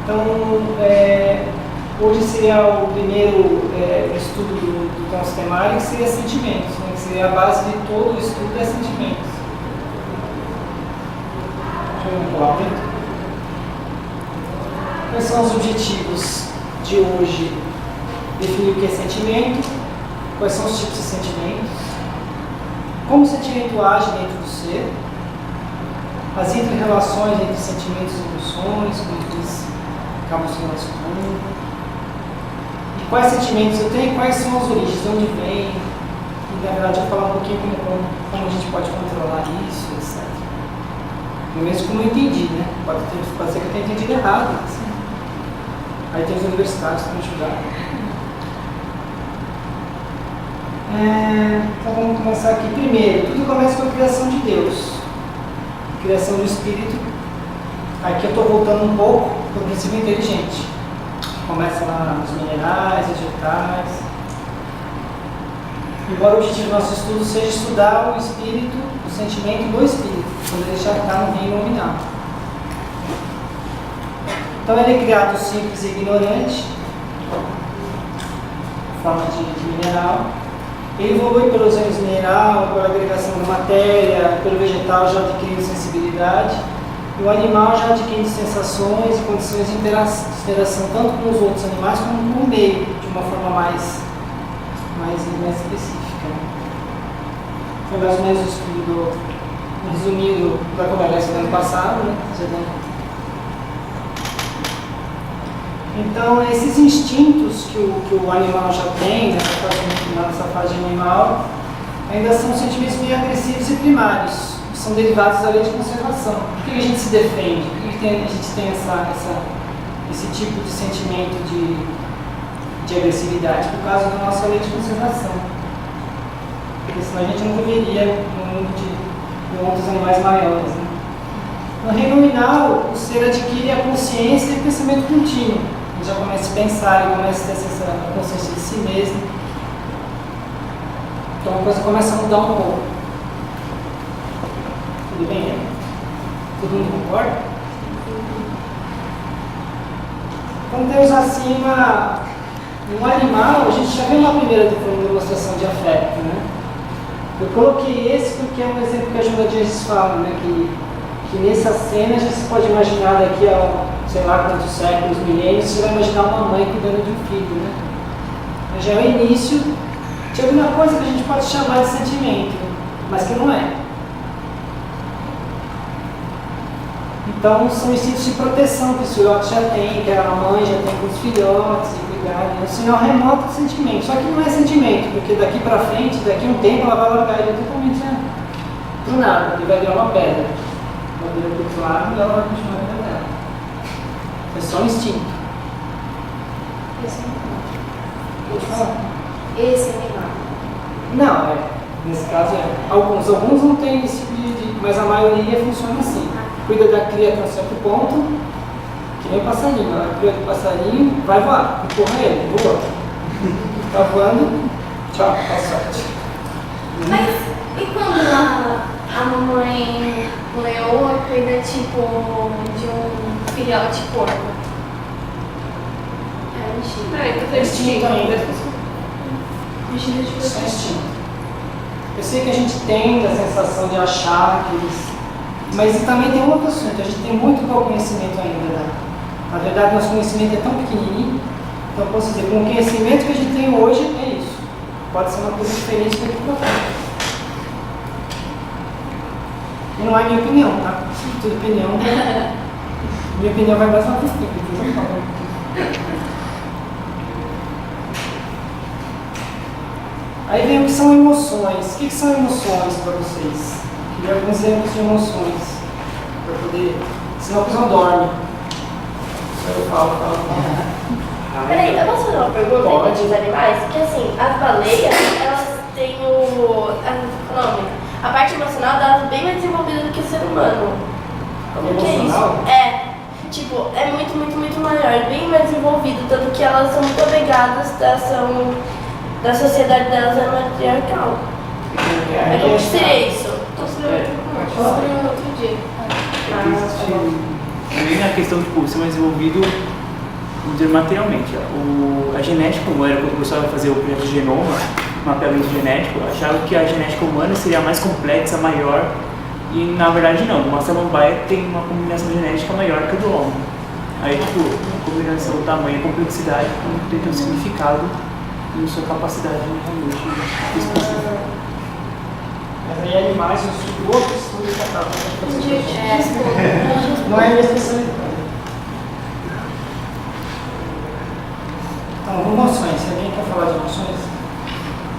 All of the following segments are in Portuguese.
Então, hoje seria o primeiro estudo do Constemário, que seria sentimentos, né? Que seria a base de todo o estudo é sentimentos. Deixa eu pular muito. Quais são os objetivos de hoje? Definir o que é sentimento, quais são os tipos de sentimentos, como o sentimento age dentro do ser, as interrelações entre sentimentos e emoções, como eles acabam se relacionando, e quais sentimentos eu tenho e quais são as origens, de onde vem, e na verdade eu vou falar um pouquinho como a gente pode controlar isso, etc. Pelo menos como eu entendi, né? Pode ser que eu tenha entendido errado. Assim. Aí tem os universitários para me ajudar. Então vamos começar aqui. Primeiro, tudo começa com a criação de Deus. Criação do Espírito. Aqui eu estou voltando um pouco para o princípio inteligente. Começa lá nos minerais, vegetais. Embora o objetivo do nosso estudo seja estudar o espírito, o sentimento do espírito, quando ele já está no reino nominal. Então ele é criado simples e ignorante, em forma de mineral. Ele evolui pelos reinos mineral, pela agregação da matéria, pelo vegetal já adquirindo sensibilidade, e o animal já adquirindo sensações e condições de interação tanto com os outros animais como com o meio, de uma forma mais específica. Foi mais ou menos o estudo resumido da conversa do ano passado, né? Então, esses instintos que o animal já tem, nessa fase animal, ainda são sentimentos meio agressivos e primários, que são derivados da lei de conservação. Por que a gente se defende? Por que a gente tem esse tipo de sentimento de agressividade? Por causa da nossa lei de conservação. Porque senão a gente não viveria no mundo de outros animais maiores. Né? No reino nominal, o ser adquire a consciência e o pensamento contínuo. Ele já começa a pensar, ele começa a ter essa consciência de si mesmo. Então a coisa começa a mudar um pouco. Tudo bem, né? Todo mundo concorda? Então temos acima um animal, a gente já viu uma primeira demonstração de afeto, né? Eu coloquei esse porque é um exemplo que a Joana Dias fala, né? Que nessa cena já se pode imaginar daqui a sei lá quantos séculos, milênios, você vai imaginar uma mãe cuidando de um filho, né? Já é o início de alguma coisa que a gente pode chamar de sentimento, mas que não é. Então são instintos de proteção que os filhotes já têm, que a mãe já tem com os filhotes, e cuidar, é um sinal remoto de sentimento. Só que não é sentimento, porque daqui para frente, daqui a um tempo, ela vai largar ele totalmente do nada, ele vai virar uma pedra. Vai virar do outro lado e ela vai continuar a vida dela. É só um instinto. Esse animal. Não, nesse caso alguns não tem esse tipo mas a maioria funciona assim. Cuida da cria até um certo ponto, que nem o passarinho. Ela cuida do passarinho, vai voar, empurra ele, voa. Tá voando, tchau, boa sorte. Mas e quando a mamãe leoa cuida tipo de um filhote porco? É instinto. É instinto ainda. Instinto de Só instinto. Eu sei que a gente tem a sensação de achar que eles... Mas também tem um outro assunto, a gente tem muito pouco conhecimento ainda. Né? Na verdade, nosso conhecimento é tão pequenininho, então eu posso dizer, com o conhecimento que a gente tem hoje, é isso. Pode ser uma coisa diferente daqui para frente. E não é minha opinião, tá? Tudo opinião. Minha opinião vai mais na frente. Aí vem o que são emoções. O que são emoções para vocês? Queria alguns exemplos de emoções. Para poder. Senão a pessoa dorme. Eu falo. Peraí, eu posso fazer uma pergunta dos animais? Porque assim, as baleias, elas têm a parte emocional delas bem mais desenvolvida do que o ser humano. Como que é isso? Tipo, é muito maior, bem mais desenvolvido, tanto que elas são muito apegadas da sociedade delas é matriarcal. Como que seria isso? Outro dia. também a questão de ser mais desenvolvido, vamos dizer, materialmente. A genética humana, quando começou a fazer o projeto de genoma, mapeamento genético, acharam que a genética humana seria mais complexa, maior, e na verdade não. Uma samambaia tem uma combinação genética maior que a do homem. Aí, tipo, a combinação, tamanho e complexidade tem um significado e sua capacidade realmente de expressão. Mas aí animais, os outros estudos que acabam não é a minha especialidade. Então, emoções. Se alguém quer falar de emoções?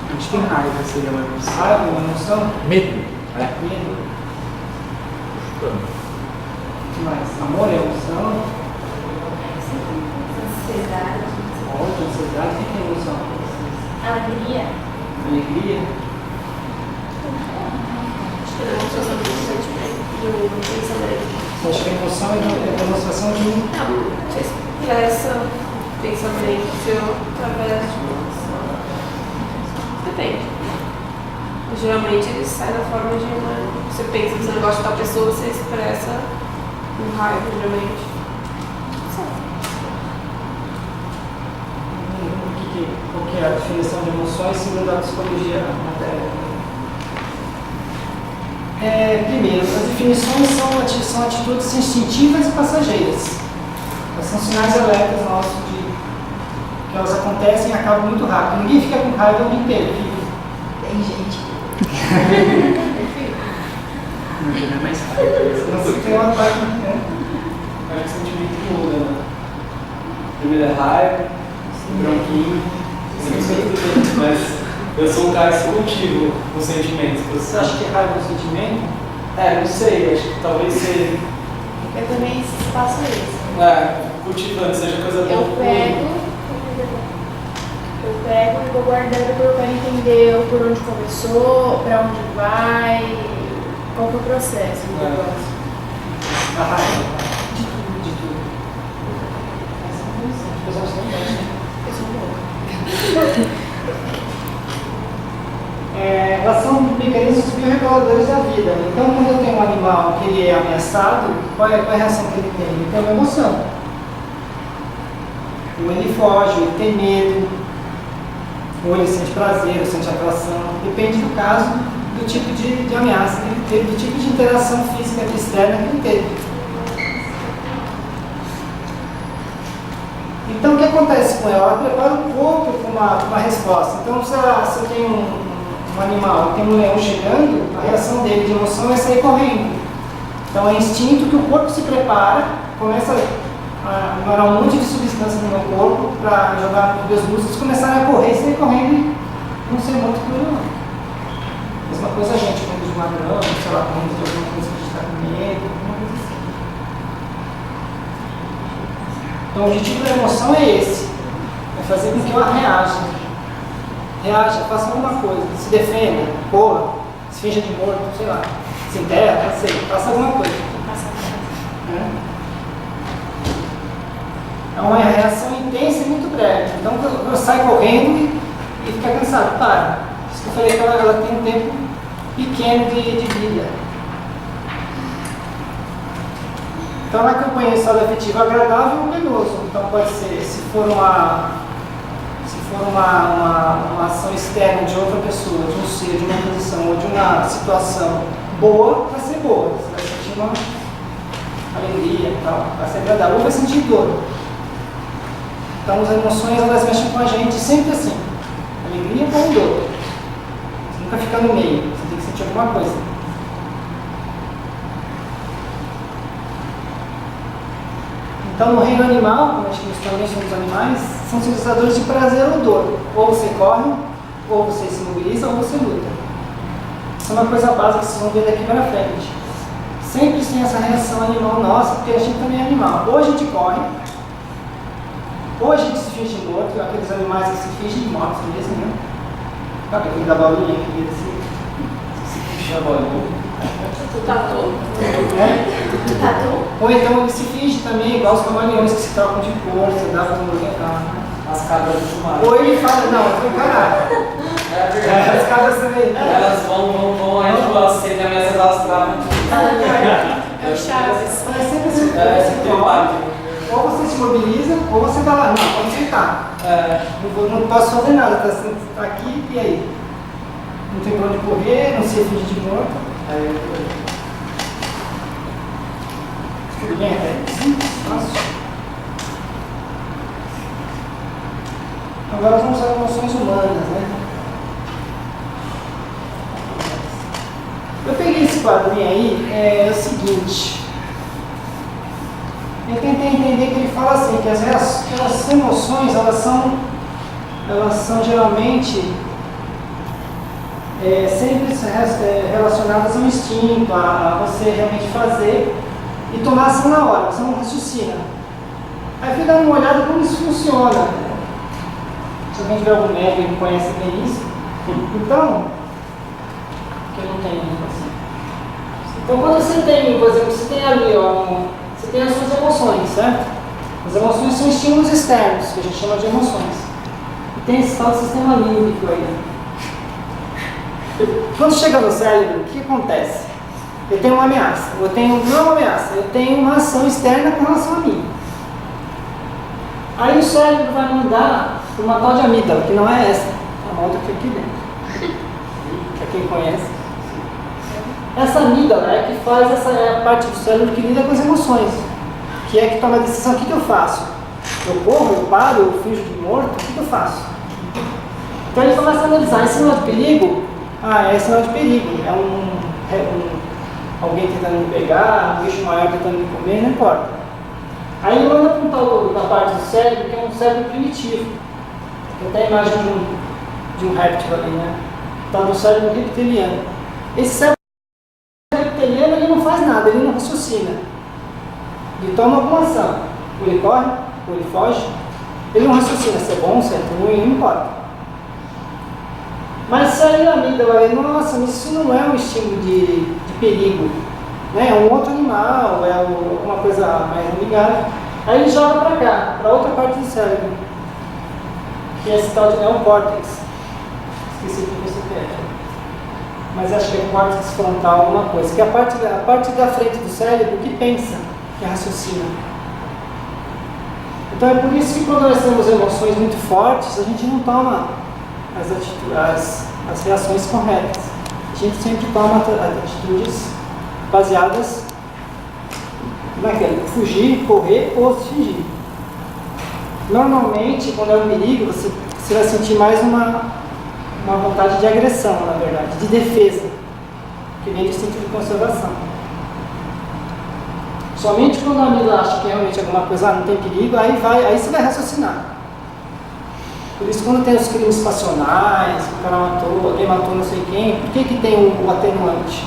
A gente tem raiva, seria uma emoção. Raiva, uma emoção? Medo. Medo. O que mais? Amor é emoção? Ansiedade. Ódio, ansiedade. O que é emoção? Alegria. Alegria. Você acha que a emoção é a demonstração de um... Não, você expressa pensamento seu através de uma emoção. Depende. Geralmente ele sai da forma de uma... Você pensa que você não gosta de tal pessoa, você expressa com raiva, geralmente. Qual que é a definição de emoções segundo a psicologia primeiro, as definições são atitudes instintivas e passageiras. Elas são sinais alertas nossos de que elas acontecem e acabam muito rápido. Ninguém fica com raiva o dia inteiro. Tem gente. Não é mais raiva. Você tem uma parte, né? Acho que o sentimento que muda, né? Primeiro é raiva, branquinho, mas eu sou um cara executivo com sentimentos. Você acha que raiva é um sentimento? Não sei, acho que talvez seja. Eu também faço isso. Cultivando, seja coisa boa. Eu pego e vou guardando porque eu quero entender por onde começou, pra onde vai, qual foi o processo do negócio. A raiva. De tudo. As pessoas não gostam. Eu sou louca. Elas são mecanismos bioreguladores da vida. Então, quando eu tenho um animal que ele é ameaçado, qual é a reação que ele tem? Ele tem uma emoção. Ou ele foge, ou ele tem medo, ou ele sente prazer, ou sente atração. Depende do caso, do tipo de ameaça que ele teve, do tipo de interação física externa que ele teve. Então, o que acontece com ela? Ela prepara o corpo para uma resposta. Então, se eu tenho um animal, tem um leão chegando, a reação dele de emoção é sair correndo. Então, é instinto que o corpo se prepara, começa a ignorar um monte de substância no meu corpo para jogar os meus músculos, começarem a correr, sair correndo e não ser muito cruel, não. Mesma coisa a gente, quando de magrão, sei lá, quando de alguma coisa que a gente está com medo, alguma coisa assim. Então, o objetivo da emoção é esse, é fazer com que ela reaja. Reaja, faça alguma coisa, se defenda, corra, se finja de morto, sei lá, se enterra, não sei, faça alguma coisa. É uma reação intensa e muito breve. Então, eu saio correndo e fica cansado, para. Por isso que eu falei que ela tem um tempo pequeno de vida. Então, na campanha de estado afetivo agradável ou penoso. Então, pode ser, se for uma ação externa de outra pessoa, de um ser, de uma posição ou de uma situação boa, vai ser boa. Você vai sentir uma alegria e tal, vai ser agradável. Ou vai sentir dor. Então, as emoções, elas mexem com a gente sempre assim. Alegria com dor. Você nunca fica no meio, você tem que sentir alguma coisa. Então, no reino animal, como acho que nós também somos animais, são sintetizadores de prazer ou dor. Ou você corre, ou você se mobiliza, ou você luta. Isso é uma coisa básica que vocês vão ver daqui para frente. Sempre tem essa reação animal nossa, porque a gente também é animal. Ou a gente corre, ou a gente se finge morto, aqueles animais que se fingem mortos mesmo, né? Sabe aquele da bolinha que se finge a bolinha? Tatu. Ou então ele se finge também, igual os camaleões que se trocam de cor, você dá para As cabras do Schumacher. ou ele fala, não, eu tô enganado. É As cabras também. Elas vão, aí tipo, elas sentem ameaças, elas travam. É o Chaves. Parece sempre esse Tem ritual. parte. Ou você se mobiliza, ou você tá lá. Não, pode sentar. Não posso fazer nada, tá aqui e aí. Não tem pra onde correr, não sei fingir de morto. Tudo bem até aí? Simples, fácil. Agora vamos às emoções humanas, né? Eu peguei esse quadrinho aí, é o seguinte. Eu tentei entender que ele fala assim, que as emoções, elas são geralmente sempre relacionadas ao instinto, a você realmente fazer e tomar ação na hora, você não raciocina. Aí fui dar uma olhada como isso funciona. Se alguém tiver algum médico que conhece bem isso. Então, que eu não tenho assim. Então quando você tem, por exemplo, você tem ali, você tem as suas emoções, certo? As emoções são estímulos externos, que a gente chama de emoções. E tem esse tal sistema límbico aí. Quando chega no cérebro, o que acontece? Eu tenho uma ameaça, não uma ameaça, eu tenho uma ação externa com relação a mim. Aí o cérebro vai mandar para uma tal de amígdala, que não é essa, é uma outra que é aqui dentro. Para quem conhece. Essa amígdala é que faz é a parte do cérebro que lida com as emoções, que é que toma a decisão: o que eu faço? Eu corro, eu paro, eu finjo de morto, o que eu faço? Então ele começa a analisar: é sinal de perigo? É sinal de perigo, alguém tentando me pegar, um bicho maior tentando me comer, não importa. Aí ele manda para um tal da parte do cérebro, que é um cérebro primitivo. Tem até a imagem de um réptil ali, né? Está no cérebro reptiliano. Esse cérebro reptiliano, ele não faz nada, ele não raciocina. Ele toma alguma ação. Ou ele corre, ou ele foge. Ele não raciocina se é bom, se é ruim, não importa. Mas se aí a amígdala vai ver: nossa, mas isso não é um estímulo de perigo, né? É um outro animal, é alguma coisa mais amigável. Aí ele joga para cá, para outra parte do cérebro, que é esse tal de neocórtex. Esqueci o que você quer. Mas acho que é córtex frontal, alguma coisa, que é a parte da frente do cérebro que pensa, que raciocina. Então é por isso que quando nós temos emoções muito fortes, a gente não toma as reações corretas. A gente sempre toma atitudes baseadas naquilo: fugir, correr ou se fingir. Normalmente, quando é um perigo, você vai sentir mais uma vontade de agressão, na verdade, de defesa, que vem do instinto de conservação. Somente quando a amígdala acha que realmente alguma coisa não tem perigo, aí você vai raciocinar. Por isso, quando tem os crimes passionais, o cara matou, alguém matou não sei quem, por que tem o atenuante?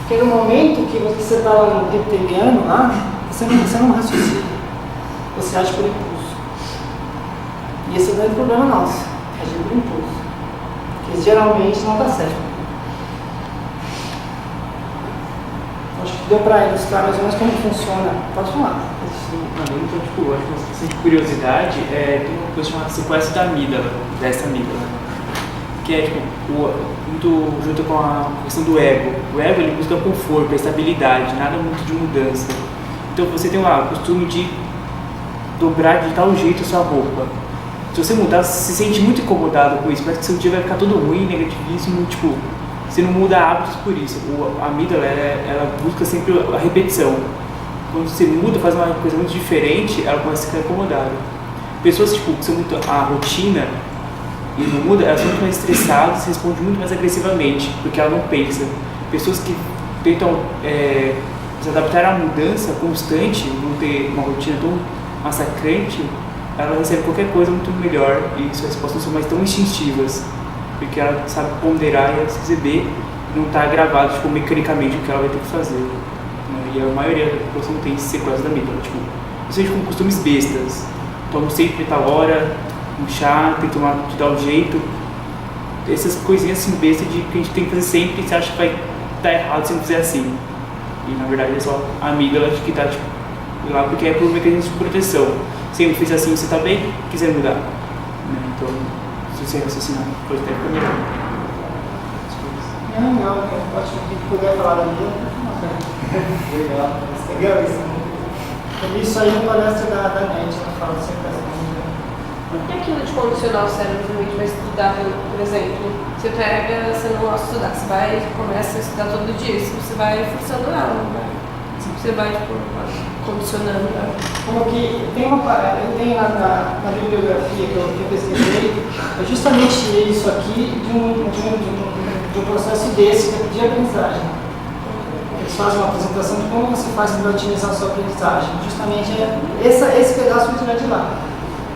Porque no momento que você está lá no reptiliano, você não raciocina, você age por impulso. E esse é o grande problema nosso, agir por impulso. Porque geralmente não dá certo. Acho que deu para ilustrar mais ou menos como funciona. Pode falar. Então, tipo, acho que uma questão de curiosidade tem uma coisa chamada sequestro da amígdala, dessa amígdala, que é, tipo, muito junto com a questão do ego. O ego, ele busca conforto, estabilidade, nada muito de mudança. Então, você tem o costume de dobrar de tal jeito a sua roupa. Se você mudar, você se sente muito incomodado com isso, parece que seu dia vai ficar todo ruim, negativismo, tipo, você não muda hábitos por isso. A amígdala, ela busca sempre a repetição. Quando você muda, faz uma coisa muito diferente, ela começa a ficar incomodada. Pessoas que são muito a rotina e não muda, elas são muito mais estressadas, respondem muito mais agressivamente, porque ela não pensa. Pessoas que tentam se adaptar à mudança constante, não ter uma rotina tão massacrante, ela recebe qualquer coisa muito melhor e suas respostas não são mais tão instintivas, porque ela sabe ponderar e receber, não está gravado mecanicamente o que ela vai ter que fazer. E a maioria da população tem esse sequestro da amígdala, seja com costumes bestas, tomo sempre tal hora, um chá, tem que tomar de tal jeito, essas coisinhas assim bestas que a gente tem que fazer sempre, e você acha que vai estar errado se não fizer assim. E na verdade é só a amígdala que está lá porque é por um mecanismo de proteção. Se eu fizer assim, você está bem, quiser mudar. Então, se você raciocinar, pode até ficar melhor. Não, eu acho que puder falar da amígdala. Legal. Legal isso. Eu vi isso aí na palestra da NET, ela fala de separação. E aquilo de condicionar o cérebro quando a gente vai estudar, por exemplo, você pega, você não gosta de estudar, você vai, começa a estudar todo dia, isso você vai forçando ela, não vai? Você vai, tipo, condicionando ela. Como que tem eu tenho na bibliografia que eu pesquisei, eu justamente tirei isso aqui de um processo desse de aprendizagem. Eles fazem uma apresentação de como você faz para otimizar a sua aprendizagem. Justamente esse pedaço eu tirei de lá.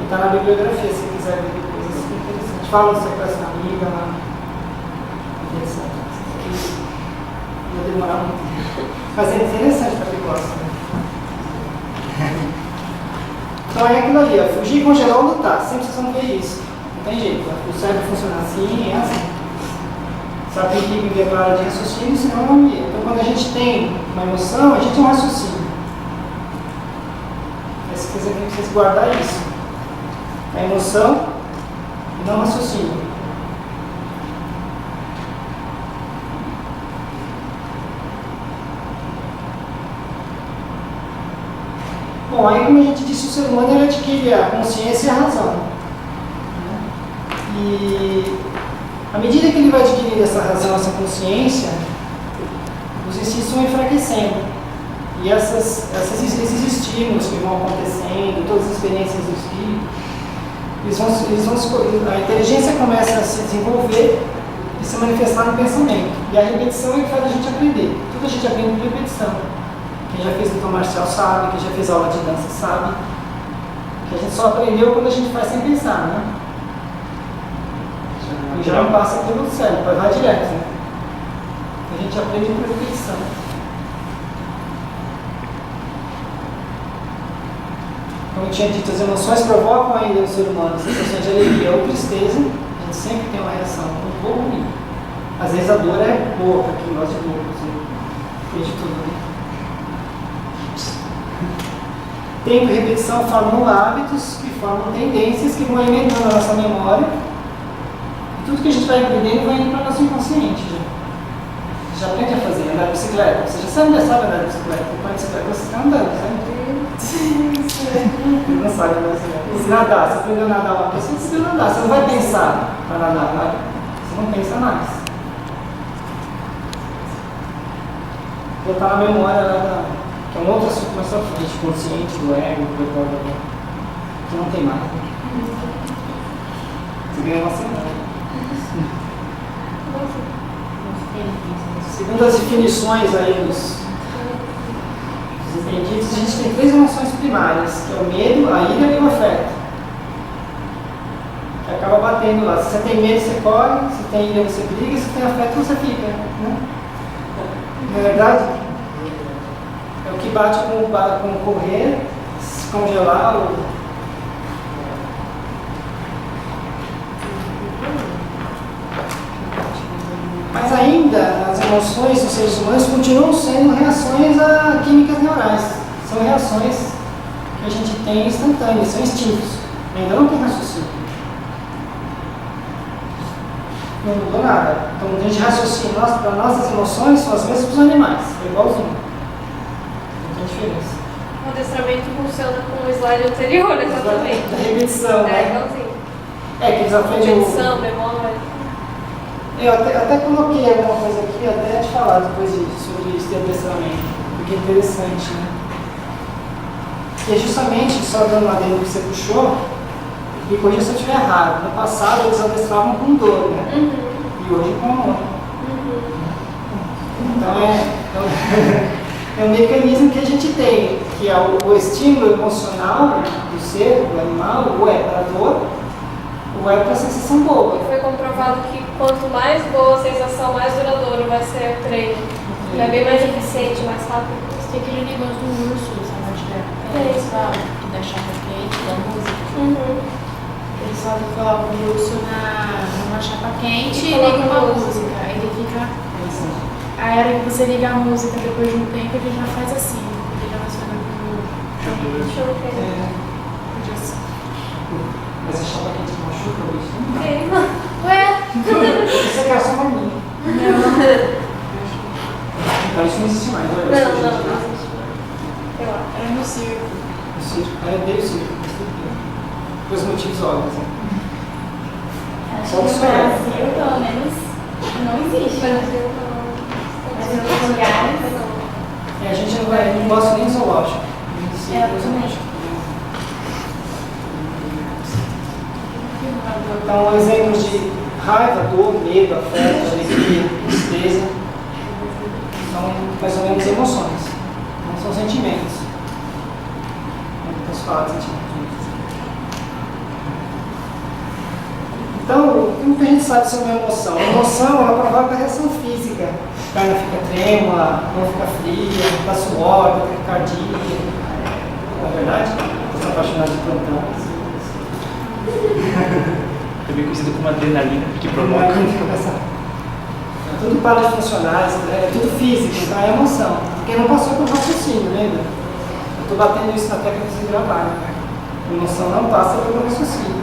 Está na bibliografia, se quiser ver depois. Isso é interessante. Fala do sequestro amiga lá. Interessante. Isso aqui vai demorar muito. Mas é interessante para quem gosta. Né? Então é aquilo ali, ó, fugir, congelar ou lutar. Sempre vocês vão ver isso. Não tem jeito. O cérebro funciona assim, é assim. Sabe que tem que levar de raciocínio, senão não ia. Então quando a gente tem uma emoção, a gente tem um raciocínio. Esse tem que vocês guardar isso. A emoção e não raciocínio. Bom, aí como a gente disse, o ser humano ele adquire a consciência e a razão. Né? E à medida que ele vai adquirindo essa razão, essa consciência, os instintos vão enfraquecendo. E esses estímulos que vão acontecendo, todas as experiências do espírito, a inteligência começa a se desenvolver e se manifestar no pensamento. E a repetição é que faz a gente aprender. Tudo a gente aprende por repetição. Quem já fez luta marcial sabe, quem já fez aula de dança sabe. Que a gente só aprendeu quando a gente faz sem pensar, né? E já não passa pelo cérebro, vai direto, né? A gente aprende por repetição. Como eu tinha dito, as emoções provocam ainda no ser humano sensações de alegria ou tristeza. A gente sempre tem uma reação muito boa ou ruim. Às vezes a dor é boa para quem gosta de dor, tem de tudo, né? Tempo e repetição formam hábitos que formam tendências que vão alimentando a nossa memória. E tudo que a gente vai aprendendo vai indo para o nosso inconsciente. Você já aprende a fazer, andar de bicicleta. Você já sabe andar de bicicleta. Põe a bicicleta, você está andando, sabe? Você não sabe andar de bicicleta. Se nadar, você aprendeu a nadar uma pessoa, você aprendeu a nadar. Você não vai pensar para nadar, vai? Você não pensa mais. Botar na memória lá que é um outro assunto mais pra frente, consciente, do ego, que não tem mais. Você ganha uma semana. Segundo as definições aí dos entendidos, a gente tem 3 emoções primárias, que é o medo, a ira e o afeto. Que acaba batendo lá. Se você tem medo, você corre, se tem ira, você briga, se tem afeto, você fica. Né? Não é verdade? É o que bate com o correr, se congelar ou... Mas ainda as emoções dos seres humanos continuam sendo reações a químicas neurais. São reações que a gente tem instantâneas, são instintos. Ainda não tem raciocínio. Não mudou nada. Então a gente raciocina, para nossas emoções são as mesmas dos animais, é igualzinho. Diferença. O adestramento funciona com o slide anterior, exatamente. Da repetição, né? Igualzinho. É, que eles aprendem Repetição, memória. Eu até coloquei alguma coisa aqui, até te falar depois sobre isso de adestramento, porque é interessante, né? E é justamente, só dando uma adendo que você puxou, e corrija se eu estiver errado, no passado eles adestravam com dor, né? E hoje com amor. Então é um mecanismo que a gente tem, que é o estímulo emocional do ser, do animal, ou é para dor, ou é para sensação boa. Foi comprovado que quanto mais boa a sensação, mais duradouro vai ser o treino. É bem mais eficiente, mais rápido. Tem aquele negócio do urso, sabe? Eles falam que dá chapa quente, da música. Eles falam que colocam o urso numa chapa quente e liga uma música. Aí ele fica... A hora que você liga a música depois de um tempo, ele já faz assim. Ele já vai sonando com Mas a chapa quente machuca hoje? Ué? Isso aqui é só uma minha. Não. Então isso não existe mais, Não, Pelos motivos óbvios. Né? Acho Só que no os sonhos. Brasil, pelo menos, não existe. Mas em outros lugares, A gente não gosta nem de zoológico. eu também. Então, exemplos de raiva, dor, medo, afeto, alegria, tristeza são mais ou menos emoções, não são sentimentos. Não posso falar de sentimentos. Então, como que a gente sabe sobre a emoção? A emoção ela provoca reação física. A perna fica trêmula, a mão fica fria, dá suor, dá taquicardia. Não é verdade? Você é apaixonado de plantão. Também conhecido como adrenalina, que provoca. Tudo para de funcionar, é tudo físico, então é emoção. Porque não passou pelo raciocínio, lembra? Eu estou batendo isso na tecla que você gravar. Né? A emoção não passa pelo raciocínio.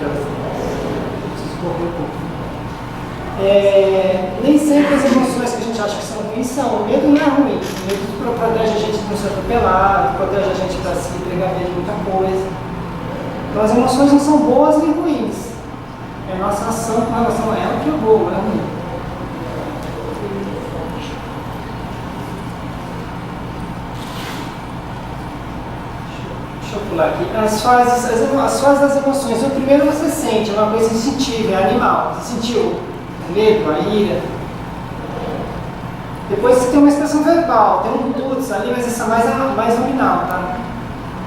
Deixa eu ver aqui, preciso correr um pouco. Nem sempre as emoções que a gente acha que são ruins são. O medo não é ruim. O medo protege a gente de não ser atropelado, protege a gente para se precaver de muita coisa. Então as emoções não são boas nem ruins. É a nossa ação com relação a ela que é boa, não é ruim. Deixa eu pular aqui. As fases das emoções. O primeiro você sente, é uma coisa instintiva, é animal. Você sentiu o medo, a ira. Depois você tem uma expressão verbal, tem um putz ali, mas essa é mais nominal, tá?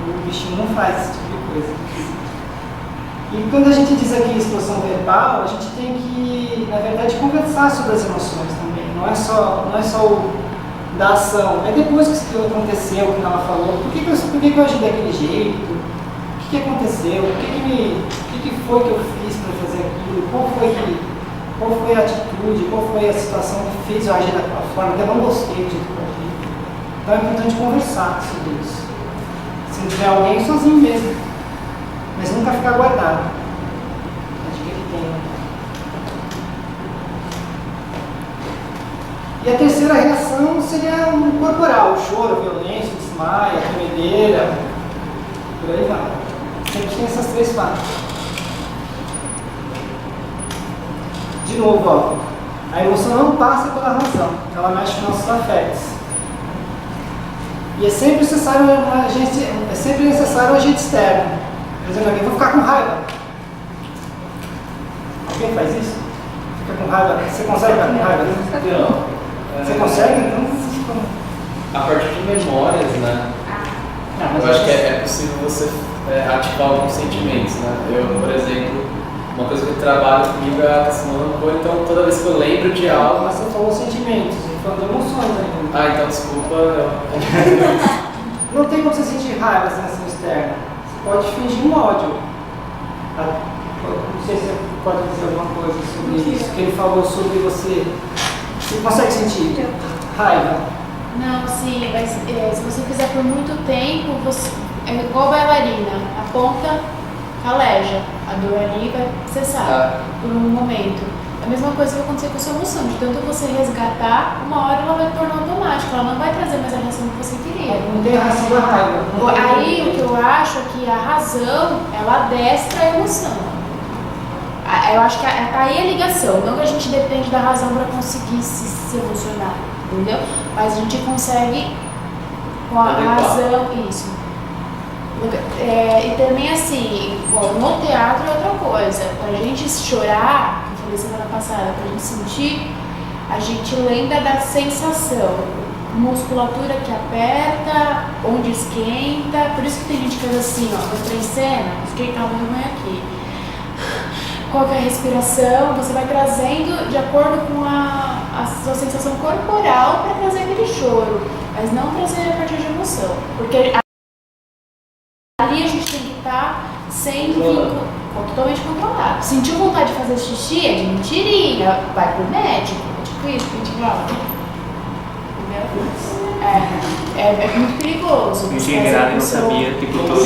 O bichinho não faz esse tipo de coisa. E quando a gente diz aqui expressão verbal, a gente tem que, na verdade, conversar sobre as emoções também. Não é só o da ação. É depois que isso aconteceu, que ela falou, por que eu agi daquele jeito? O que aconteceu? O que foi que eu fiz para fazer aquilo? Qual foi a atitude? Qual foi a situação que fez eu agir daquela forma? Que eu não gostei de jeito que eu agi. Então é importante conversar sobre isso. Se não tiver alguém, sozinho mesmo. Mas nunca ficar guardado. A dica que tem. E a terceira reação seria o corporal, o choro, a violência, o desmaio, a tremedeira, por aí vai. Sempre tem essas três fases. De novo, ó, a emoção não passa pela razão, ela mexe com nossos afetos. E é sempre necessário um agente externo. Por exemplo, eu vou ficar com raiva. Alguém faz isso? Fica com raiva? Você consegue ficar com raiva? Não. Você consegue? Então, A partir de memórias, né? mas Eu acho que é possível você ativar alguns sentimentos, né? Eu, por exemplo, uma coisa que trabalha comigo é a questão do apoio, então toda vez que eu lembro de algo... Mas você falou sentimentos, você falou de emoções ainda. Ah, então desculpa, Não tem como você sentir raiva sem ação externa. Você pode fingir um ódio. Não sei se você pode dizer alguma coisa sobre isso, que ele falou sobre você. Você consegue sentir raiva? Não, sim, mas se você fizer por muito tempo, você, é igual bailarina, a ponta caleja, a dor ali vai cessar por um momento. A mesma coisa que vai acontecer com a sua emoção, de tanto você resgatar, uma hora ela vai tornar automática, ela não vai trazer mais a reação que você queria. Não tem a reação da raiva. Aí o que eu acho é que a razão, ela adestra a emoção. Eu acho que tá aí a ligação, não que a gente depende da razão para conseguir se emocionar, entendeu? Mas a gente consegue com a razão, isso. E também assim, bom, no teatro é outra coisa, pra gente chorar, que eu falei semana passada, pra gente sentir, a gente lembra da sensação, musculatura que aperta, onde esquenta, por isso que tem gente que faz assim, ó, quando tá em cena, esquentar muito mais aqui. Qual que é a respiração, você vai trazendo de acordo com a sua sensação corporal para trazer aquele choro, mas não trazer a partir de emoção, porque ali a gente tem que estar sem vínculo, totalmente controlado. Sentiu vontade de fazer xixi, é de mentirinha, vai pro médico, é tipo isso que a gente fala. Entendeu? É muito perigoso. Não tinha grado e não sabia o tempo todo.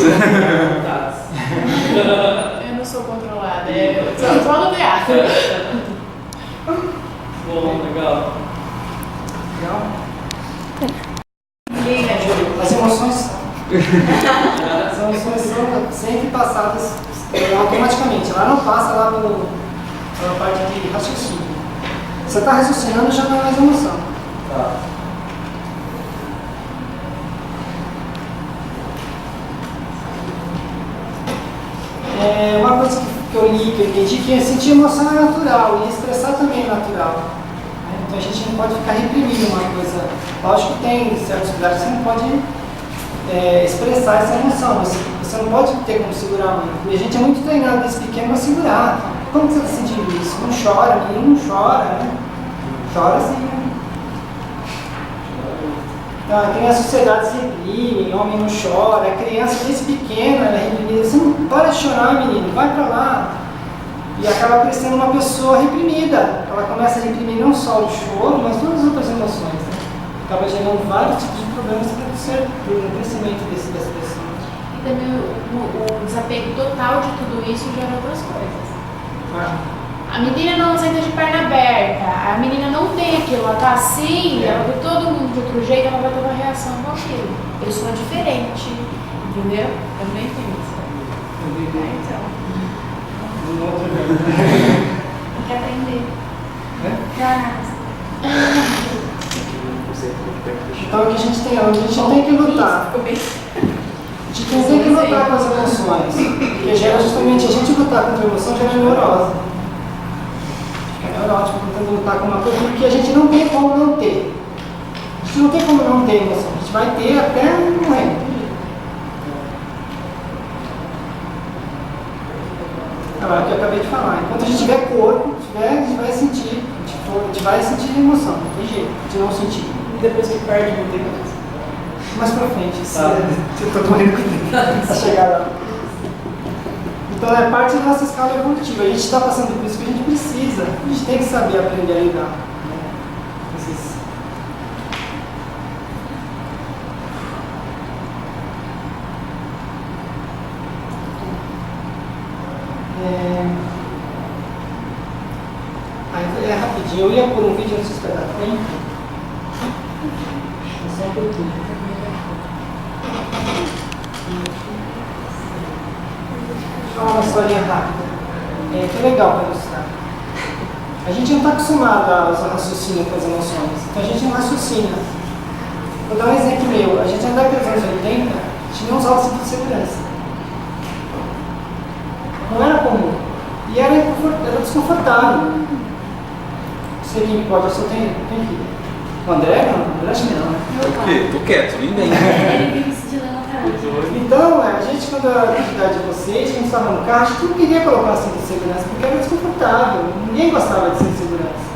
Eu não sou controlada, eu só no teatro. Bom, legal. Legal? Ninguém me ajuda. As emoções As emoções são sempre passadas automaticamente. Ela não passa lá pela parte de raciocínio. Você está raciocinando, já não é mais emoção. Tá. Uma coisa que eu li, que eu entendi, que sentir emoção é natural e expressar também é natural. Então a gente não pode ficar reprimindo uma coisa. Lógico que tem certos lugares que você não pode expressar essa emoção, mas você não pode ter como segurar muito. E a gente é muito treinado desde pequeno para segurar. Como que você está sentindo isso? Não chora, menino não chora, né? Chora sim. Né? Então, tem a sociedade se reprime, homem não chora, a criança desde pequena ela é reprimida. Você não para de chorar, menino, vai para lá. E acaba crescendo uma pessoa reprimida. Ela começa a reprimir não só o choro, mas todas as outras emoções. Né? Acaba gerando vários tipos de problemas para o crescimento dessa pessoa. E também o desapego total de tudo isso gera outras coisas. A menina não aceita de perna aberta, a menina não tem aquilo, ela tá assim, ela vê todo mundo de outro jeito, ela vai ter uma reação com aquilo. Eu sou diferente, entendeu? Também tem isso. Então. Tem que aprender. Então o que a gente tem, a gente não tem que lutar. A gente não tem que lutar com as emoções. Porque gera justamente a gente lutar contra a emoção gera neurose. Fica neurótico tentando lutar com uma coisa porque a gente não tem como não ter. A gente não tem como não ter emoção. A gente vai ter até morrer. Agora, o que eu acabei de falar, enquanto a gente tiver corpo, a gente vai sentir, a gente vai sentir emoção, não tem jeito de não sentir. E depois que perde, não tem mais. Mais pra frente, eu tô tomando a chegar lá. Então é parte da nossa escala evolutiva, a gente está passando por isso que a gente precisa, a gente tem que saber aprender a lidar. Né? Rapidinho, eu ia pôr um vídeo, não sei se vai dar tempo. Só um pouquinho. Uma historinha rápida. Que é legal para ilustrar. A gente não está acostumado a usar raciocínio com as emoções, então a gente não raciocina. Vou dar um exemplo meu. A gente na década dos anos 80, a gente não usava cinto de segurança. Não era comum. E era desconfortável. Você quem pode, eu só tenho que. O André não? O André acho que não, né? Por quê? Tô quieto, ninguém. Ele vive se tirando até hoje. Então, a gente, quando a atividade de vocês, quando estava no carro, a gente não queria colocar cinto de segurança, porque era desconfortável. Ninguém gostava de cinto de segurança.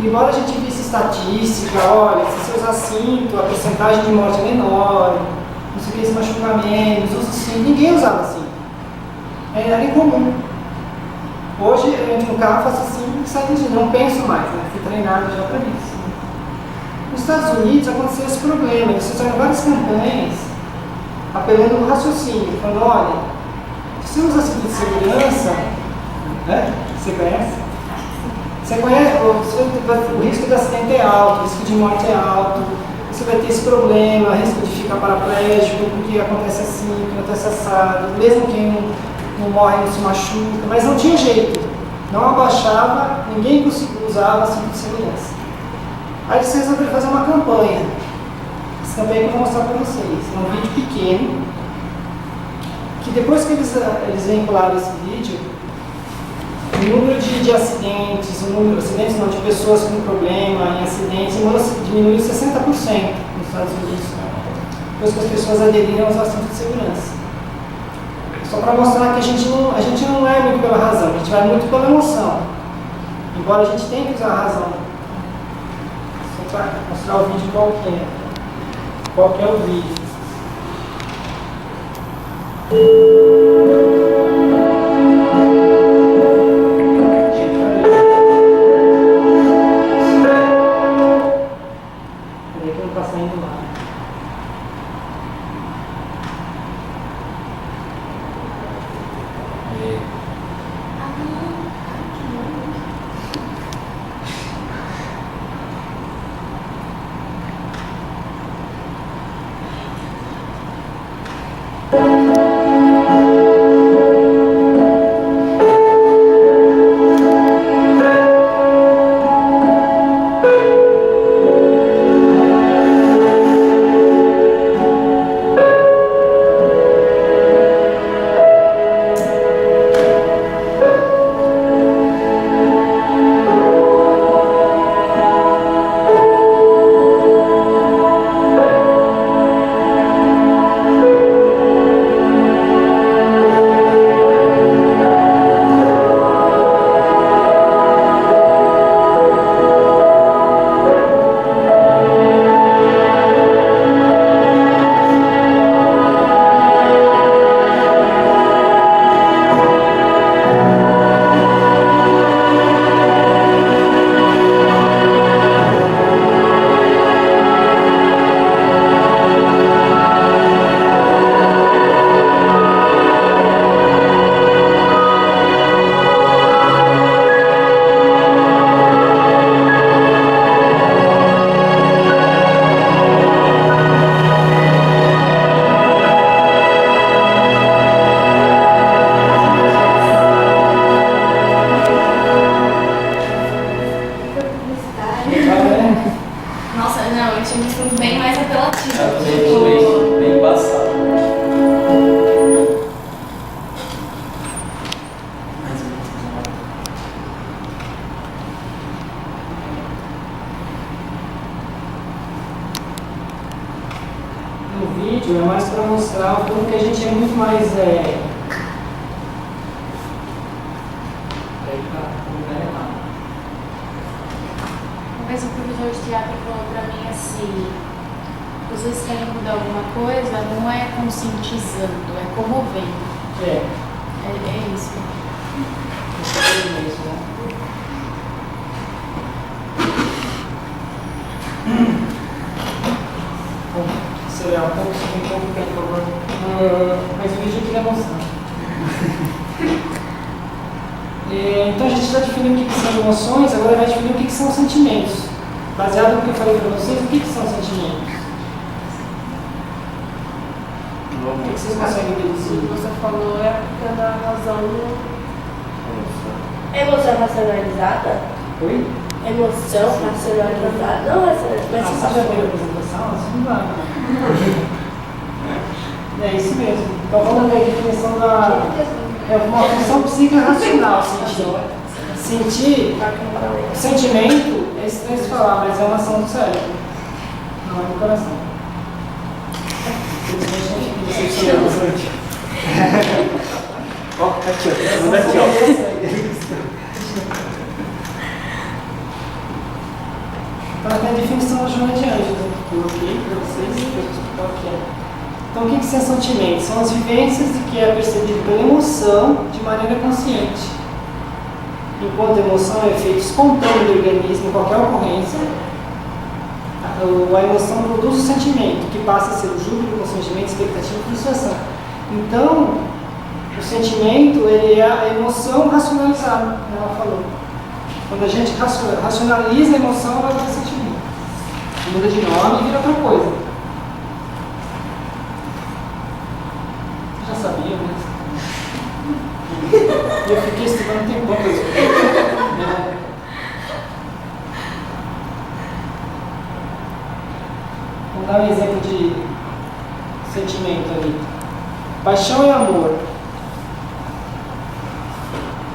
Embora a gente visse estatística, olha, se você usar cinto, a porcentagem de morte é menor, não sei o que, se machucar menos, usa cinto. Ninguém usava cinto. Era incomum. Hoje eu entro no carro, faço assim e saio dirigindo. Não penso mais, né? Fui treinado já para isso. Nos Estados Unidos aconteceu esse problema. Eles fizeram várias campanhas apelando no raciocínio, falando, olha, se você usa cinto de segurança, né? Você conhece? Você conhece, o risco de acidente é alto, o risco de morte é alto, você vai ter esse problema, risco de ficar paraplégico, porque acontece assim, acontece assado, mesmo quem não morre, não se machuca, mas não tinha jeito, não abaixava, ninguém conseguia usar cinto de segurança. Aí eles resolveram fazer uma campanha, essa campanha que eu vou mostrar para vocês, é um vídeo pequeno, que depois que eles vincularam esse vídeo, o número de acidentes, acidentes não, de pessoas com problema em acidentes, diminuiu 60% nos Estados Unidos, depois que as pessoas aderiram aos cintos de segurança. Só para mostrar que a gente não é muito pela razão, a gente vai muito pela emoção. Embora a gente tenha que usar a razão. Só para mostrar o vídeo qual que é o vídeo. Peraí que não está saindo lá. no vídeo é mais para mostrar como que a gente é muito mais Uma vez o professor de teatro falou pra mim assim, vocês querem mudar alguma coisa, não é conscientizando, é comovendo. É isso. isso é mesmo, né? Bom, acelerar um pouco, subir um pouco, por favor. Mas o vídeo aqui é emoção. Então a gente já definiu o que são emoções, agora vai definir o que são sentimentos. Baseado no que eu falei para vocês, o que são sentimentos? O que vocês conseguem O deduzir? que você falou é aplicando a razão no. Emoção racionalizada? Oi? Emoção racionalizada? Não racionalizada, Você já viu a apresentação? Assim não vai. É isso mesmo. Então vamos ver a definição da. É uma função psíquica racional, sentir. Sentir, sentimento, é estranho de falar, mas é uma ação do cérebro. Não é do coração. Infelizmente a gente decepciona bastante. Ó, aqui, ó. Manda aqui, ó. Então tem a definição da Joana de Ângeles, que eu coloquei para vocês, para eu explicar o que é. Então, o que são sentimentos? São as vivências de que é percebido pela emoção de maneira consciente. Enquanto a emoção é efeito espontâneo do organismo em qualquer ocorrência, a emoção produz o sentimento, que passa a ser o júbilo, consentimento, expectativa e frustração. Então, o sentimento ele é a emoção racionalizada, como ela falou. Quando a gente racionaliza a emoção, ela vai ter sentimento. Muda de nome e vira outra coisa. Já sabia, né? Eu fiquei estudando um tempão para isso. Vamos dar um exemplo de sentimento ali. Paixão e amor.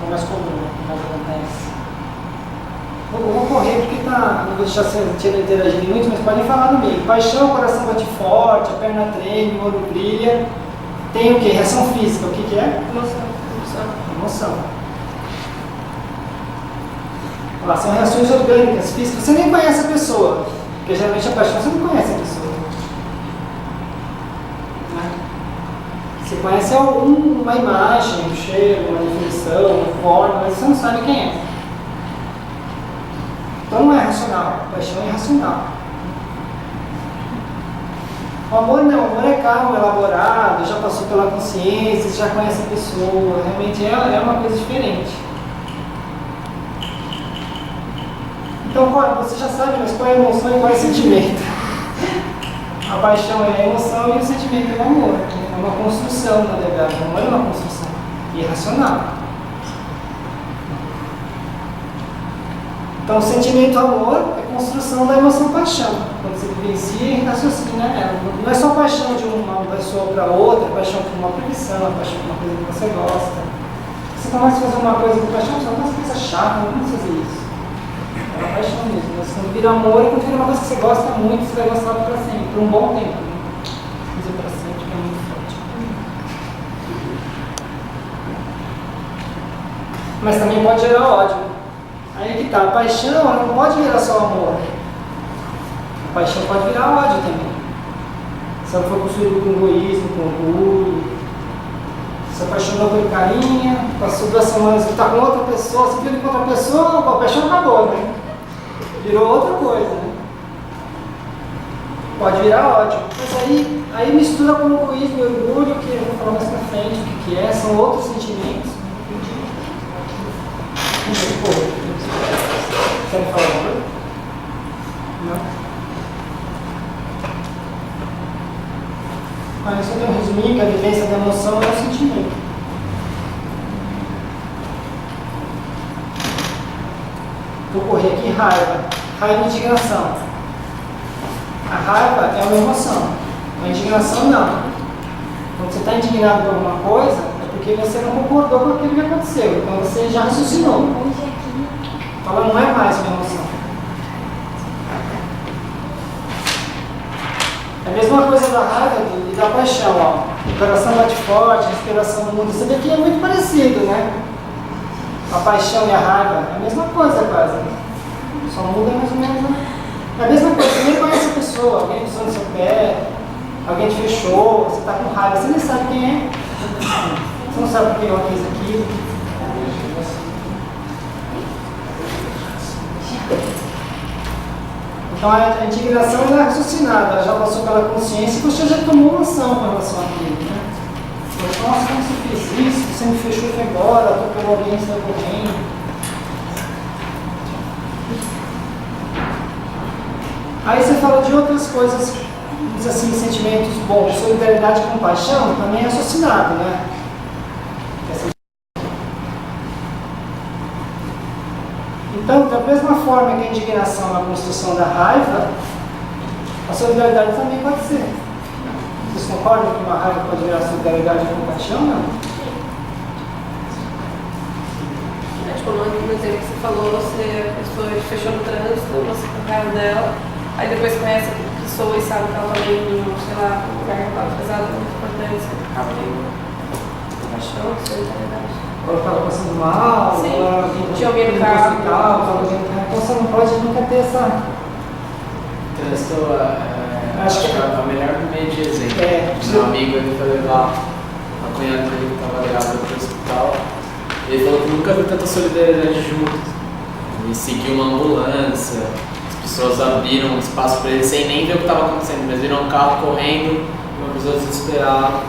É o mais comum, né? Que mais acontece. Eu vou correr porque tá, não vou deixar você interagir muito, mas podem falar no meio. Paixão, o coração bate forte, a perna treme, o olho brilha. Tem o quê? Reação física. O que é? Emoção. Olha lá, são reações orgânicas, físicas. Você nem conhece a pessoa. Porque geralmente a paixão você não conhece a pessoa. Né? Você conhece uma imagem, um cheiro, uma definição, uma forma, mas você não sabe quem é. Então não é racional. A paixão é irracional. O amor não, o amor é calmo, elaborado, já passou pela consciência, já conhece a pessoa, realmente é uma coisa diferente. Então você já sabe, mas qual é a emoção e qual é o sentimento? A paixão é a emoção e o sentimento é o amor. É uma construção, na verdade, o amor é uma construção irracional. Então, o sentimento amor é a construção da emoção paixão. Quando você vivencia e raciocina ela. Não é só paixão de uma pessoa para outra, paixão por uma profissão, paixão por uma coisa que você gosta. Você começa a fazer uma coisa com paixão, você não faz coisa chata, não precisa fazer isso. É uma paixão mesmo. Mas quando vira amor, é quando vira uma coisa que você gosta muito, você vai gostar para sempre, por um bom tempo. Né? Dizer para sempre que é muito forte. Mas também pode gerar ódio. Aí que tá, a paixão ela não pode virar só amor. A paixão pode virar ódio também. Se ela for construída com egoísmo, com orgulho, se apaixonou por carinha, passou 2 semanas que está com outra pessoa, se viu com outra pessoa, a paixão acabou, né? Virou outra coisa, né? Pode virar ódio. Mas aí mistura com egoísmo e orgulho, que eu vou falar mais pra frente o que é, são outros sentimentos. Querem falar alguma coisa? Não? Mas só tem um resuminho que a vivência da emoção é o sentimento. Vou correr aqui, raiva. Raiva e indignação. A raiva é uma emoção. A indignação não. Quando você está indignado por alguma coisa, é porque você não concordou com aquilo que aconteceu. Então você já raciocinou. Então ela não é mais uma emoção. É a mesma coisa da raiva e da paixão, ó. O coração bate forte, a respiração muda. Isso daqui é muito parecido, né? A paixão e a raiva é a mesma coisa quase. Só muda mais ou menos. É a mesma coisa, você nem conhece a pessoa, alguém pisou no seu pé, alguém te fechou, você está com raiva, você nem sabe quem é. Você não sabe por que ela fez aquilo. Então a indignação ela é raciocinada, ela já passou pela consciência e você já tomou uma ação com relação àquilo, né? Nossa, como você fez isso? Você me fechou e foi embora, atropelou alguém, você vai correndo. Aí você fala de outras coisas, diz assim, sentimentos bons, solidariedade e compaixão também é raciocinado, né? Então, da mesma forma que a indignação é a construção da raiva, a solidariedade também pode ser. Vocês concordam que uma raiva pode virar solidariedade e compaixão? Não? Tipo, no exemplo que você falou, a pessoa te fechou no trânsito, você com o carro dela, aí depois conhece a pessoa e sabe que ela tá indo, sei lá, um lugar que ela pesado, muito importante, você acaba tendo compaixão, solidariedade. Ou ela estava passando mal, Sim. ou ela Tinha alguém no hospital, carro. então você não pode nunca ter essa... Trânsito, acho que é o melhor meio de exemplo. É. Um amigo ele foi levar a cunhada dele que estava grávida para o hospital. Ele falou que nunca viu tanta solidariedade juntos. Ele seguiu uma ambulância, as pessoas abriram um espaço para ele sem nem ver o que estava acontecendo, mas viram um carro correndo, uma pessoa desesperada.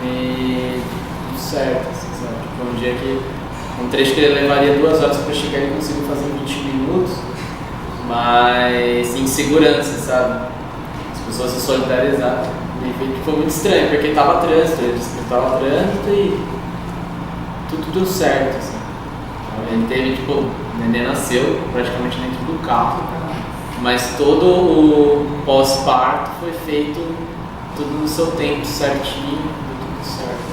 E tudo certo, assim, sabe? Tipo, um dia que um trecho que ele levaria 2 horas para chegar, ele conseguiu fazer em 20 minutos, mas em segurança, sabe? As pessoas se solidarizaram. E foi muito estranho, porque estava trânsito, ele disse que estava trânsito e tudo deu certo, assim. Ele teve, tipo, o neném nasceu praticamente dentro do carro, mas todo o pós-parto foi feito tudo no seu tempo certinho, tudo certo.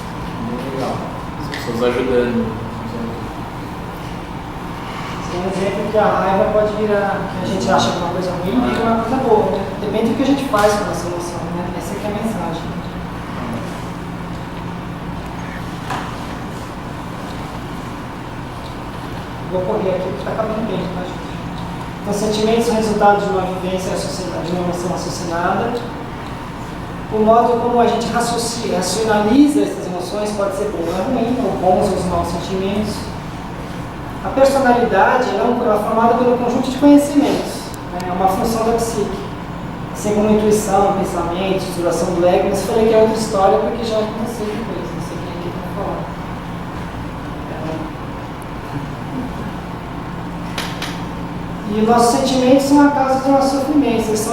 Muito legal. As pessoas ajudando. Tem um exemplo que a raiva pode virar, que a gente acha que é uma coisa ruim, vira uma coisa boa, né? Depende do que a gente faz com essa emoção, né? Essa aqui é a mensagem. Vou correr aqui porque está acabando bem, tá, gente? Então, sentimentos são resultado de uma vivência associada, de uma emoção raciocinada. O modo como a gente racionaliza essas emoções pode ser bom ou ruim, ou bons ou os maus sentimentos. A personalidade ela é formada pelo conjunto de conhecimentos, né? É uma função da psique, assim como intuição, pensamento, estruturação do ego, mas falei que é outra história porque já aconteceu depois, não sei quem aqui está falando. E nossos sentimentos são a causa dos nossos sofrimentos.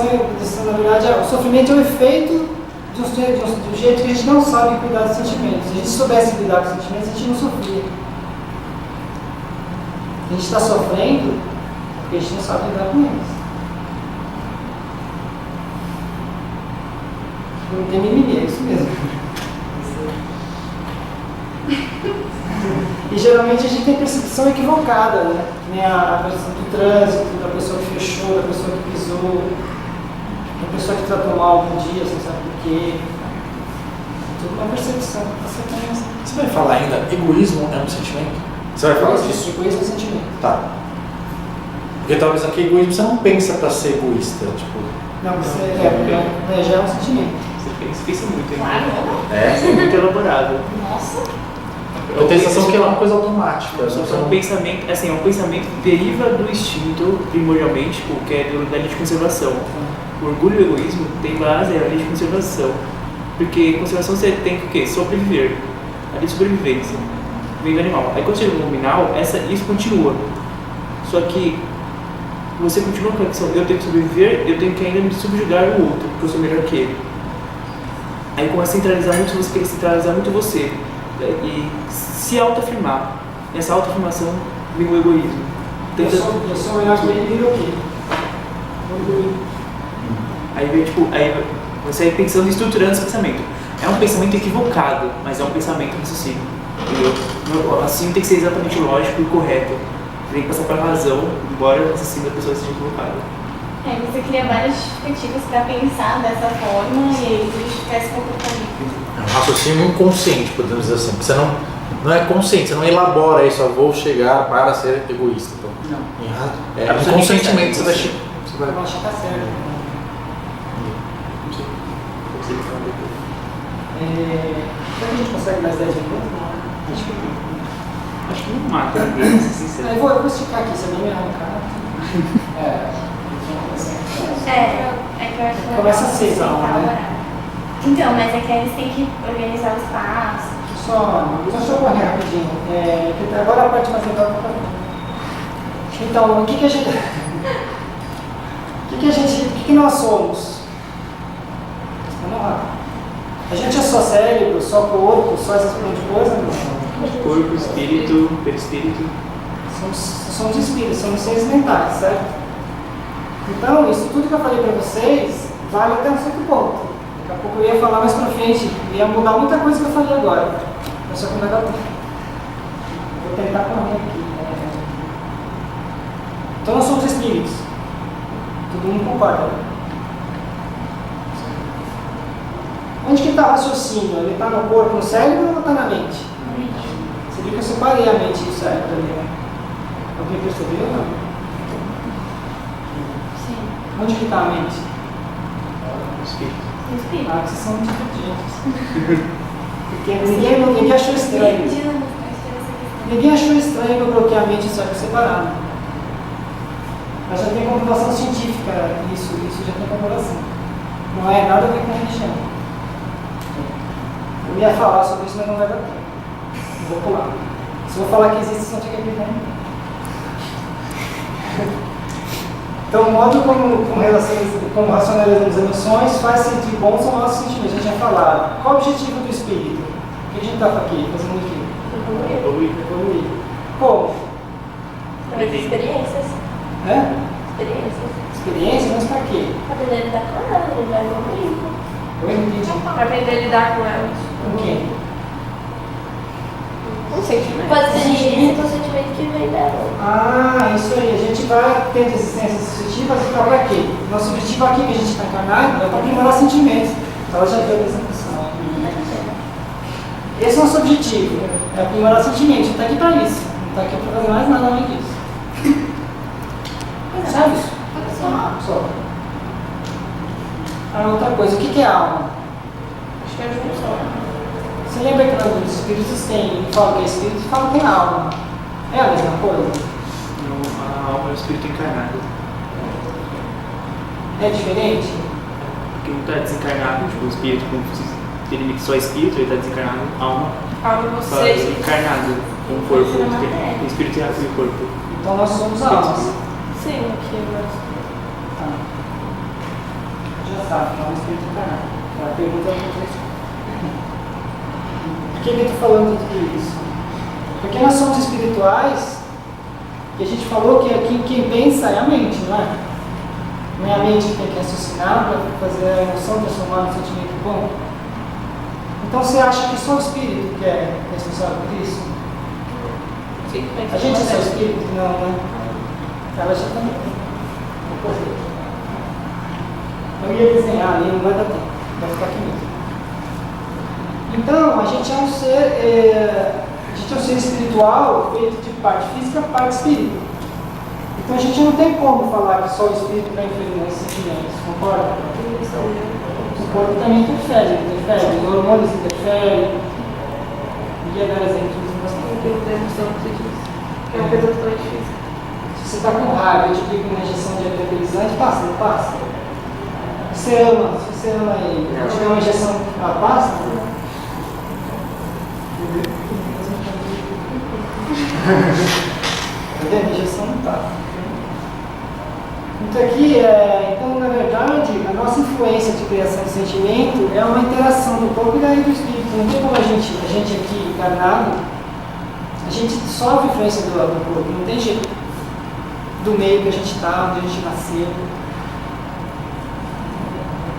Na verdade, o sofrimento é o efeito do jeito que a gente não sabe cuidar dos sentimentos. Se a gente soubesse cuidar dos sentimentos, a gente não sofria. A gente está sofrendo porque a gente não sabe lidar com eles. Não tem mimimi, é isso mesmo. E geralmente a gente tem percepção equivocada, né? Nem a percepção do trânsito, da pessoa que fechou, da pessoa que pisou, da pessoa que tratou mal algum dia, você sabe por quê. Tudo uma percepção. Você vai falar ainda, egoísmo é um sentimento? Você vai falar disso? Egoísmo é sentimento. Tá. Porque talvez aqui egoísmo você não pensa pra ser egoísta, tipo... Não, você já é um sentimento. Você pensa muito, hein? Claro. É muito elaborado. Nossa. Eu tenho a sensação que é uma coisa automática. É um pensamento, assim, é um pensamento que deriva do instinto, primordialmente, que é da lei de conservação. O orgulho e o egoísmo tem base na lei de conservação. Porque conservação você tem que o quê? Sobreviver. A lei de sobrevivência. Vem do animal. Aí quando chega no nominal, isso continua. Só que você continua com a questão, eu tenho que sobreviver, eu tenho que ainda me subjugar o outro, porque eu sou melhor que ele. Aí começa a centralizar muito você. E se autoafirmar. Nessa autoafirmação vem o egoísmo. Eu sou melhor que ele, vira o quê? Orgulho. Aí vem, tipo, aí você vai pensando e estruturando esse pensamento. É um pensamento equivocado, mas é um pensamento raciocínio. Entendeu? Assim tem que ser exatamente lógico e correto. Tem que passar para a razão, embora o raciocínio da pessoa seja equivocado. Aí você cria várias justificativas para pensar dessa forma e aí justificar esse comportamento. É um raciocínio inconsciente, podemos dizer assim. Você não é consciente, você não elabora isso, eu vou chegar para ser egoísta. Então, Não. inconscientemente você vai. Eu acho que tá certo. Será que a gente consegue mais 10 minutos? Acho que não mata ninguém, pra ser sincero. Eu vou esticar aqui, você não me arrancar. É que eu acho que Começa às 6 a aula, né? Então, mas é que eles têm que organizar o espaço. Deixa eu correr rapidinho. Que agora a parte mais legal que eu falei. Então, o que a gente. O que nós somos? Vamos lá. A gente é só cérebro, só corpo, só essas coisas? Não. Corpo, espírito, perispírito. Somos espíritos, somos seres mentais, certo? Então, isso tudo que eu falei para vocês vale até um certo ponto. Daqui a pouco eu ia falar mais pra frente, ia mudar muita coisa que eu falei agora. Mas só que não vai dar tempo. Vou tentar correr aqui. Então, nós somos espíritos. Todo mundo concorda. Onde que está o raciocínio? Ele está no corpo, no cérebro ou está na mente? Você viu que eu separei a mente e o cérebro ali, né? Alguém percebeu ou não? Sim. Onde que está a mente? Espírito. Ah, vocês são muito inteligentes. Porque ninguém achou estranho. Ninguém achou estranho que eu coloquei a mente e o cérebro separado. Mas já tem comprovação científica, isso já tem comprovação. Não é nada a ver com a religião. Eu ia falar sobre isso, mas não vai dar tempo. Vou pular. Se eu falar que existe, você não tinha que acreditar em mim. Então, o modo como racionalizamos emoções faz sentir bons ou maus sentimentos. A gente já falado. Qual o objetivo do espírito? O que a gente está aqui fazendo aqui? Evoluir. Como? Experiências. Experiências. Experiência? Mas para quê? Pra aprender a lidar com ela, ele vai evoluir. Eu entendi. Pra aprender a lidar com elas. Com quem? Um sentimento. Pode ser o sentimento que vem dela. Ah, isso aí. A gente vai tendo existências subjetivas e para quê? Nosso objetivo aqui que a gente está encarnado é para aprimorar sentimentos. Então, ela já deu a apresentação. Esse é o nosso objetivo, é aprimorar sentimentos. A gente está aqui para isso. Não está aqui para fazer mais nada além disso. Sabe isso? Só. Outra coisa, o que é alma? Acho que é a junção. Você lembra que os espíritos têm, falam que é espírito e falam que é alma. É a mesma coisa? A alma é o espírito encarnado. É diferente? Porque um está desencarnado, tipo, o espírito, tem limite só espírito, ele está desencarnado, alma. Alma Está você. encarnado, com o corpo, tem o espírito e o corpo. Então nós somos almas. Sim, aqui eu acho. Tá. Já sabe, não é um espírito encarnado. A pergunta é o que por que eu estou falando tudo isso? Porque nós somos espirituais e a gente falou que aqui quem pensa é a mente, não é? Não é a mente que tem que raciocinar para fazer a emoção transformar no sentimento bom? Então você acha que só o espírito que é responsável por isso? Sim, A gente é só espírito? Não, né? Ela já também. Vou fazer. Eu ia desenhar ali, não vai dar tempo. Vai ficar aqui mesmo. Então, a gente é um ser espiritual feito de parte física e parte espírito. Então a gente não tem como falar que só o espírito vai inferir nesses sentimentos, concorda? O corpo também interfere, os hormônios interferem. Ia dar exemplos bastante. É uma coisa totalmente difícil. Se você está com raiva, eu te digo uma injeção de tranquilizante, passa, não passa? Você ama, se você ama ele, eu te dou uma injeção, ela passa? Tá vendo? A injeção não tá. Então aqui, então na verdade, a nossa influência de criação de sentimento é uma interação do corpo e daí do espírito. Não tem como a gente aqui encarnado, a gente sofre influência do corpo, não tem jeito. Do meio que a gente está, onde a gente nasceu.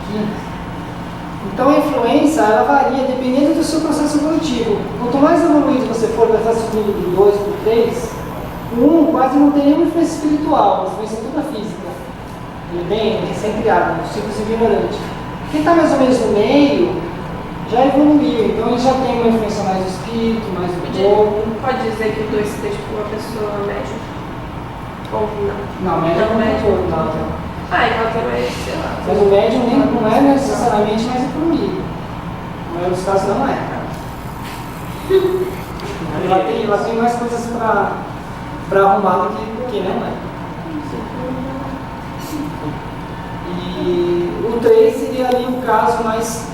Aqui. Então a influência, ela varia dependendo do seu processo evolutivo. Quanto mais evoluído você for, vai estar subindo do 2 para o 3, o 1 quase não tem nenhuma influência espiritual, a influência é toda física. Ele é bem recém-criado, um ciclo ignorante. Quem está mais ou menos no meio já evoluiu, então ele já tem uma influência mais do espírito, mais do corpo. Pode dizer que o 2 seria tipo uma pessoa média? Ou não? Não, médio é como todo, não. Ah, então que é mais, sei lá. Mas o médium não é necessariamente mais evoluído. Na maioria dos casos não é. Ela tem mais coisas para arrumar do que não é. E o 3 seria ali o caso mais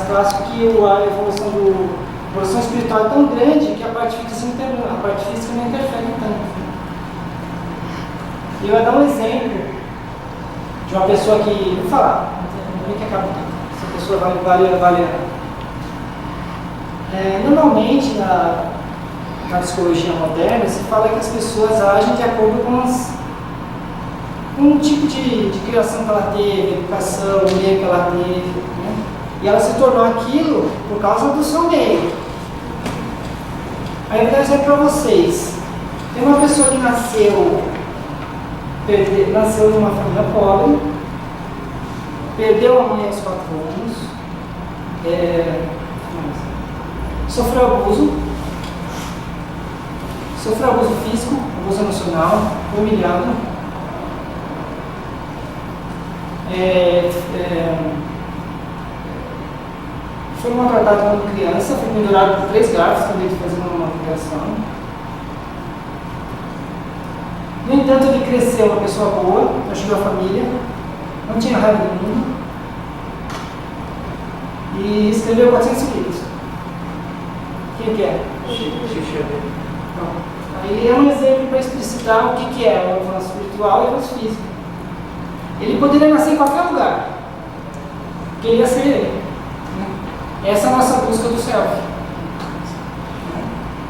clássico, que a evolução espiritual é tão grande que a parte física não interfere tanto. E eu vou dar um exemplo de uma pessoa que, vou falar, não tem que acabar essa pessoa vale. Normalmente na psicologia moderna se fala que as pessoas agem de acordo com um tipo de criação que ela teve, educação, o meio que ela teve, né? E ela se tornou aquilo por causa do seu meio. Aí eu vou dar um exemplo para vocês. Tem uma pessoa que nasceu numa família pobre, perdeu a mãe aos 4 anos, sofreu abuso físico, abuso emocional, foi humilhado, foi maltratado quando criança, foi pendurado por 3 garfos quando ele fazia uma criação. No entanto, ele cresceu uma pessoa boa, ajudou a família, não tinha raiva do mundo e escreveu 400 livros. Quem que é? Não. Aí é um exemplo para explicitar o que é o avanço espiritual e o avanço físico. Ele poderia nascer em qualquer lugar, que ele ia ser ele. Essa é a nossa busca do self.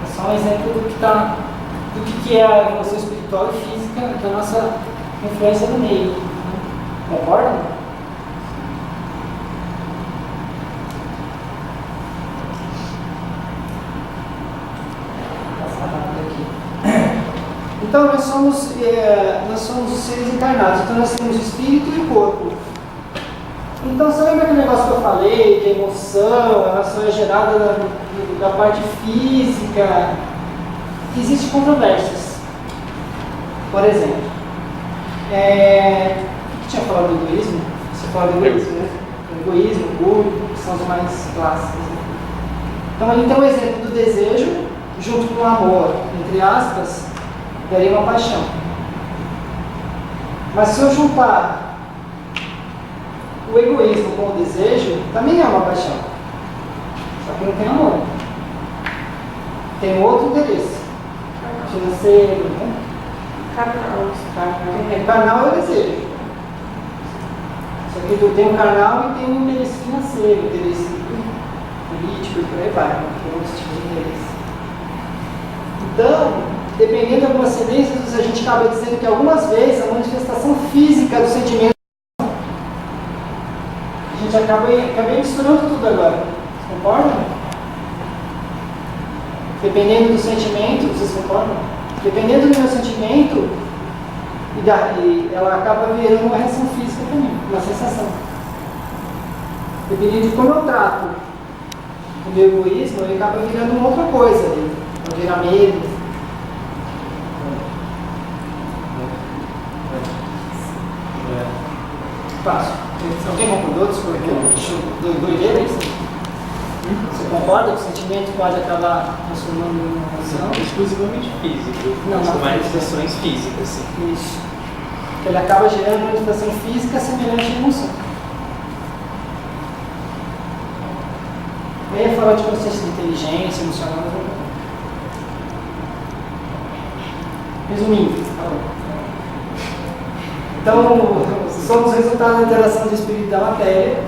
É só um exemplo do que é a evolução espiritual e física, da nossa influência no meio. Concordam? Então nós somos os seres encarnados, então nós temos o espírito e o corpo. Então você lembra aquele negócio que eu falei, que a emoção, a emoção é gerada da parte física? Existem controvérsias. Por exemplo, o que tinha falado do egoísmo? Você fala do egoísmo, né? O egoísmo, o orgulho, que são os mais clássicos. Né? Então ali tem um exemplo do desejo, junto com o amor, entre aspas, daria uma paixão. Mas se eu juntar o egoísmo com o desejo, também é uma paixão. Só que não tem amor. Tem outro interesse. Financeiro, né? Carnal é o desejo. Só que tem um carnal e tem um interesse financeiro, interesse político e por aí vai. Tem outros tipos de interesse. Então, dependendo de algumas tendências, a gente acaba dizendo que algumas vezes a manifestação física do sentimento, a gente acaba misturando tudo agora. Vocês concordam? Dependendo do sentimento, vocês concordam? Dependendo do meu sentimento, ela acaba virando uma reação física também, uma sensação. Dependendo de como eu trato o meu egoísmo, ele acaba virando uma outra coisa. Pode virar medo. Fácil. Alguém concordou? Doideira isso? Você concorda que o sentimento pode acabar transformando em uma emoção? Não exclusivamente físico, mas com manifestações físicas. Sim. Isso. Ele acaba gerando uma manifestação física semelhante à emoção. Eu ia falar de consciência de inteligência, emocional, mas não. Resumindo, então, somos resultado da interação do espírito e da matéria.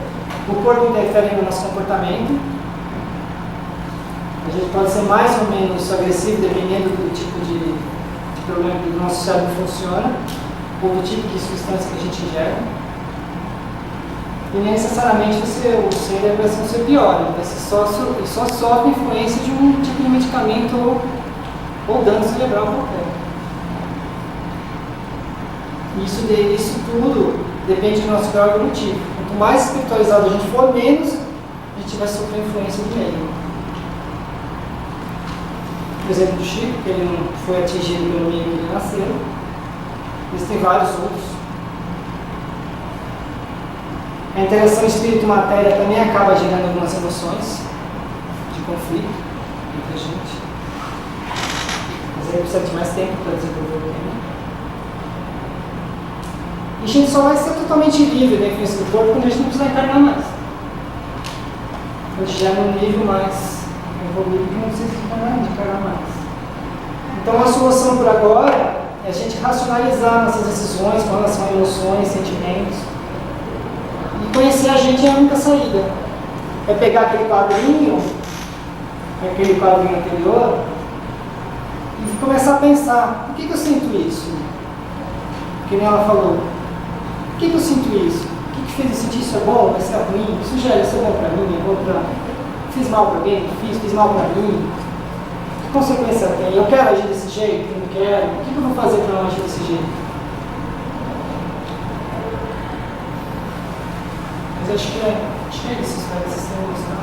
O corpo interfere no nosso comportamento. A gente pode ser mais ou menos agressivo dependendo do tipo de problema que o nosso cérebro funciona, ou do tipo de substância que a gente ingere. E nem necessariamente o cérebro vai ser um ser pior, ele vai ser só sofre influência de um tipo de medicamento ou dano cerebral qualquer. Isso tudo depende do nosso grau evolutivo. Quanto mais espiritualizado a gente for, menos a gente vai sofrer influência do meio. Por exemplo, do Chico, que ele não foi atingido pelo meio que ele nasceu. Existem vários outros. A interação espírito-matéria também acaba gerando algumas emoções de conflito entre a gente. Mas aí precisa de mais tempo para desenvolver o tema. E a gente só vai ser totalmente livre da influência do corpo quando a gente não precisar encarnar mais. A gente já é num nível mais evoluído que não precisa de encarnar mais. Então a solução por agora é a gente racionalizar nossas decisões com relação a emoções, sentimentos. E conhecer a gente é a única saída. É pegar aquele quadrinho anterior, e começar a pensar, por que eu sinto isso? Que nem ela falou. Por que eu sinto isso? O que fez eu sentir isso? É bom? Vai ser ruim? Isso já é bom pra mim? É bom pra... Fiz mal pra alguém? Fiz mal pra mim? Que consequência tem? Eu quero agir desse jeito? Eu não quero? O que eu vou fazer pra não agir desse jeito? Mas acho que é isso, cara, esses temas,